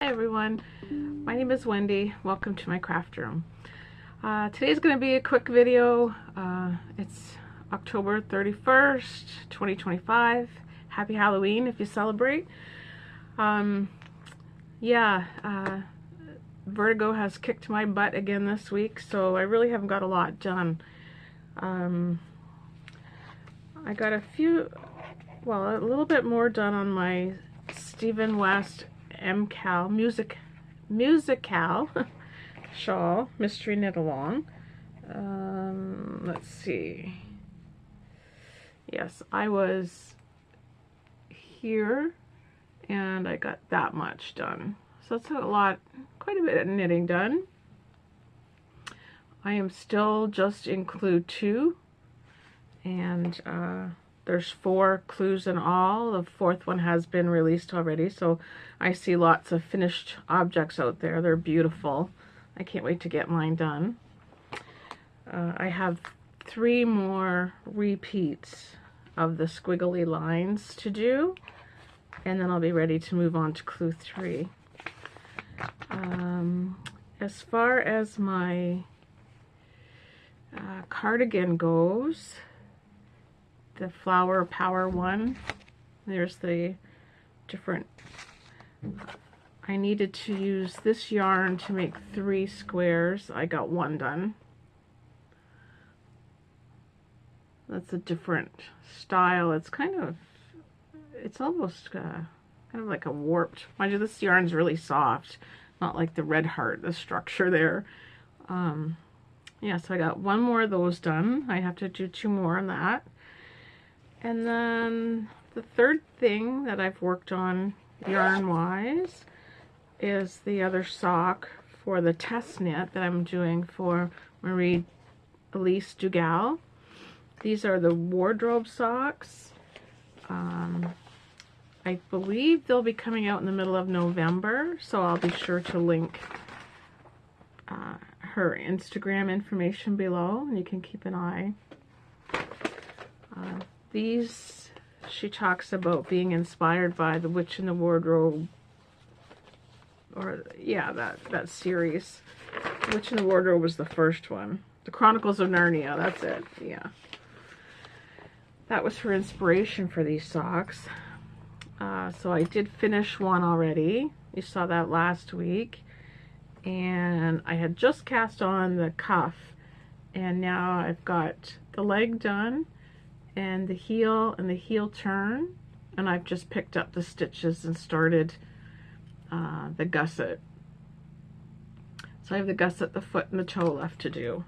Hi everyone, my name is Wendy. Welcome to my craft room. Today's going to be a quick video. It's October 31st, 2025. Happy Halloween if you celebrate. Vertigo has kicked my butt again this week, so I really haven't got a lot done. I got a little bit more done on my Stephen West Musikal shawl, mystery knit along. Let's see. Yes, I was here and I got that much done. So that's quite a bit of knitting done. I am still just in clue 2, and there's 4 clues in all. The 4th one has been released already, so I see lots of finished objects out there. They're beautiful. I can't wait to get mine done. I have 3 more repeats of the squiggly lines to do, and then I'll be ready to move on to clue 3. As far as my cardigan goes, the Flower Power one, there's the different, I needed to use this yarn to make 3 squares. I got 1 done. That's a different style. It's it's almost kind of like a warped, mind you, this yarn's really soft, not like the Red Heart, the structure there. Yeah, so I got 1 more of those done. I have to do 2 more on that. And then the 3rd thing that I've worked on yarn-wise is the other sock for the test knit that I'm doing for Marie-Elise Dugal. These are the wardrobe socks. I believe they'll be coming out in the middle of November, so I'll be sure to link her Instagram information below, and you can keep an eye. These, she talks about being inspired by The Witch in the Wardrobe, or yeah, that series. The Witch in the Wardrobe was the first one. The Chronicles of Narnia, that's it, yeah. That was her inspiration for these socks. So I did finish one already. You saw that last week. And I had just cast on the cuff, and now I've got the leg done and the heel turn, and I've just picked up the stitches and started the gusset. So I have the gusset, the foot, and the toe left to do.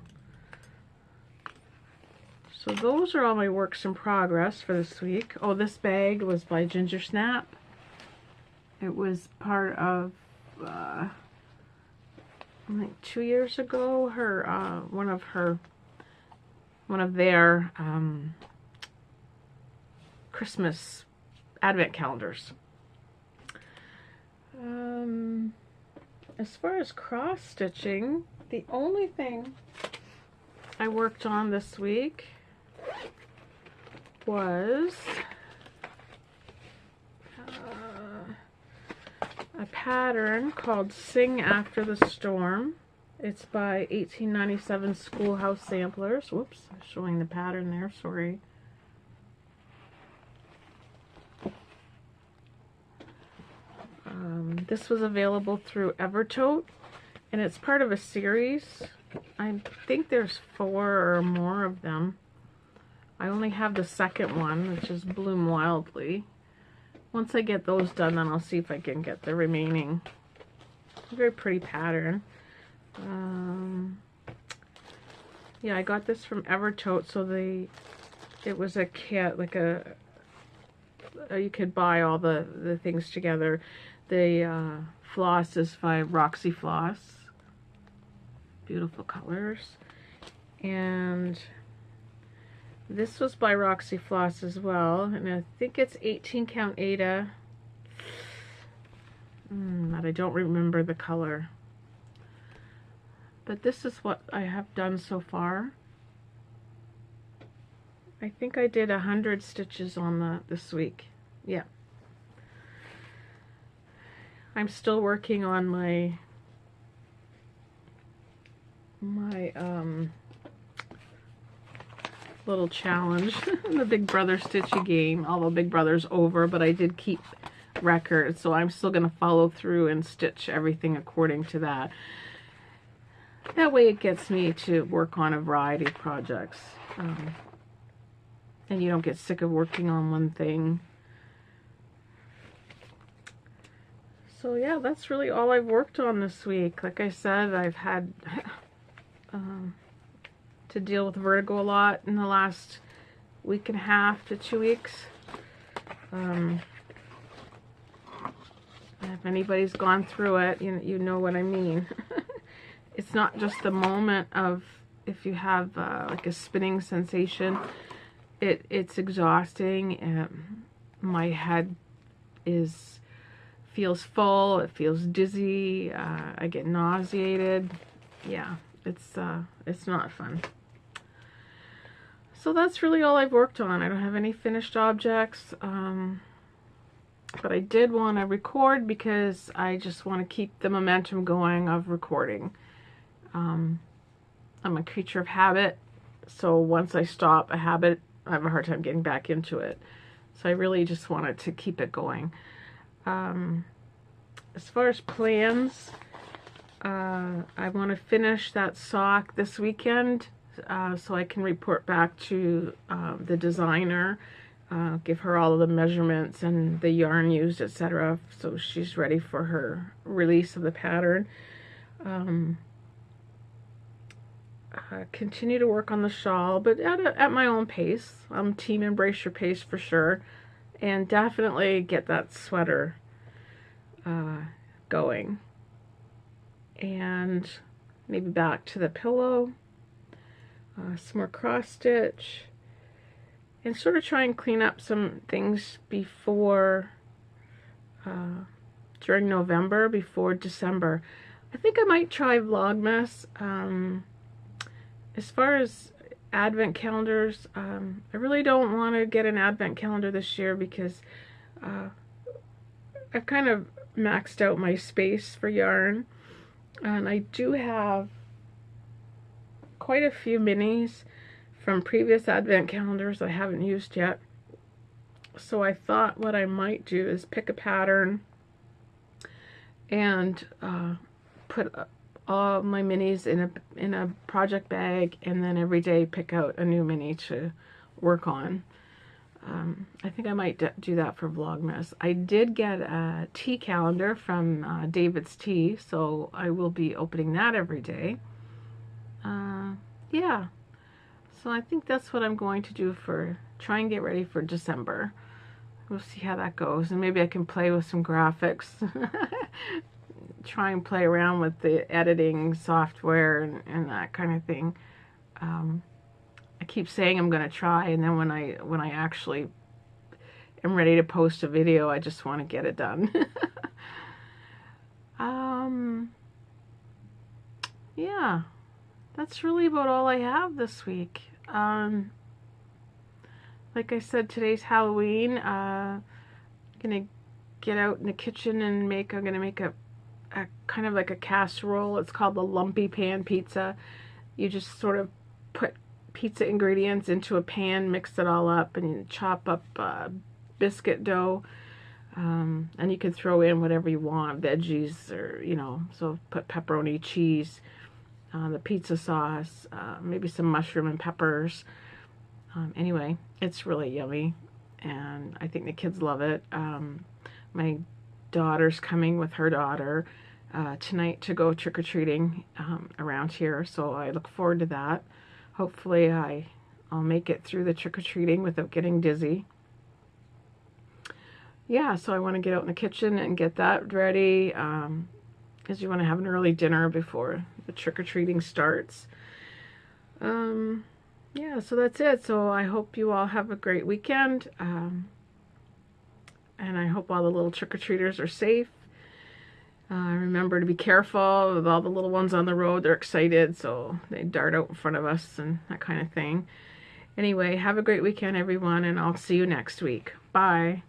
So those are all my works in progress for this week. Oh, this bag was by Ginger Snap. It was part of, I think 2 years ago, one of their Christmas advent calendars. As far as cross stitching, the only thing I worked on this week was a pattern called Sing After the Storm. It's by 1897 Schoolhouse Samplers. Whoops, I'm showing the pattern there, sorry. This was available through Evertote, and it's part of a series. I think there's 4 or more of them. I only have the 2nd one, which is Bloom Wildly. Once I get those done, then I'll see if I can get the remaining. Very pretty pattern. Yeah, I got this from Evertote, so it was a kit, like you could buy all the things together. The floss is by Roxy Floss. Beautiful colors. And this was by Roxy Floss as well, and I think it's 18 count Aida, but I don't remember the color. But this is what I have done so far. I think I did 100 stitches on this week. Yeah. I'm still working on my little challenge, the Big Brother Stitchy game, although Big Brother's over, but I did keep records, so I'm still going to follow through and stitch everything according to that. That way it gets me to work on a variety of projects, and you don't get sick of working on one thing. So yeah, that's really all I've worked on this week. Like I said, I've had to deal with vertigo a lot in the last week and a half to 2 weeks. If anybody's gone through it, you know what I mean. It's not just the moment of, if you have like a spinning sensation, it's exhausting. My head feels full, it feels dizzy, I get nauseated. Yeah, it's not fun. So that's really all I've worked on. I don't have any finished objects, but I did want to record because I just want to keep the momentum going of recording. I'm a creature of habit, so once I stop a habit, I have a hard time getting back into it. So I really just wanted to keep it going. As far as plans, I want to finish that sock this weekend, so I can report back to the designer, give her all of the measurements and the yarn used, etc., so she's ready for her release of the pattern. Continue to work on the shawl, but at my own pace. Team Embrace Your Pace for sure, and definitely get that sweater going. And maybe back to the pillow, some more cross stitch, and sort of try and clean up some things before, during November, before December. I think I might try Vlogmas. As far as advent calendars, I really don't want to get an advent calendar this year because I've kind of maxed out my space for yarn. And I do have quite a few minis from previous advent calendars I haven't used yet. So I thought what I might do is pick a pattern and put all my minis in a project bag, and then every day pick out a new mini to work on. I think I might do that for Vlogmas. I did get a tea calendar from David's Tea, so I will be opening that every day. Yeah, so I think that's what I'm going to do try and get ready for December. We'll see how that goes, and maybe I can play with some graphics. Try and play around with the editing software and that kind of thing. I keep saying I'm going to try, and then when I actually am ready to post a video, I just want to get it done. Yeah, that's really about all I have this week. Like I said, today's Halloween. I'm gonna get out in the kitchen and I'm gonna make a kind of like a casserole. It's called the lumpy pan pizza. You just sort of put pizza ingredients into a pan, mix it all up, and you chop up biscuit dough, and you can throw in whatever you want, veggies, or so put pepperoni, cheese, the pizza sauce, maybe some mushroom and peppers. Anyway, it's really yummy, and I think the kids love it. My daughter's coming with her daughter tonight to go trick-or-treating around here, so I look forward to that. Hopefully I'll make it through the trick-or-treating without getting dizzy. Yeah, so I want to get out in the kitchen and get that ready, because you want to have an early dinner before the trick-or-treating starts. Yeah, so that's it. So I hope you all have a great weekend, and I hope all the little trick-or-treaters are safe. Remember to be careful with all the little ones on the road. They're excited, so they dart out in front of us and that kind of thing. Anyway, have a great weekend, everyone, and I'll see you next week. Bye.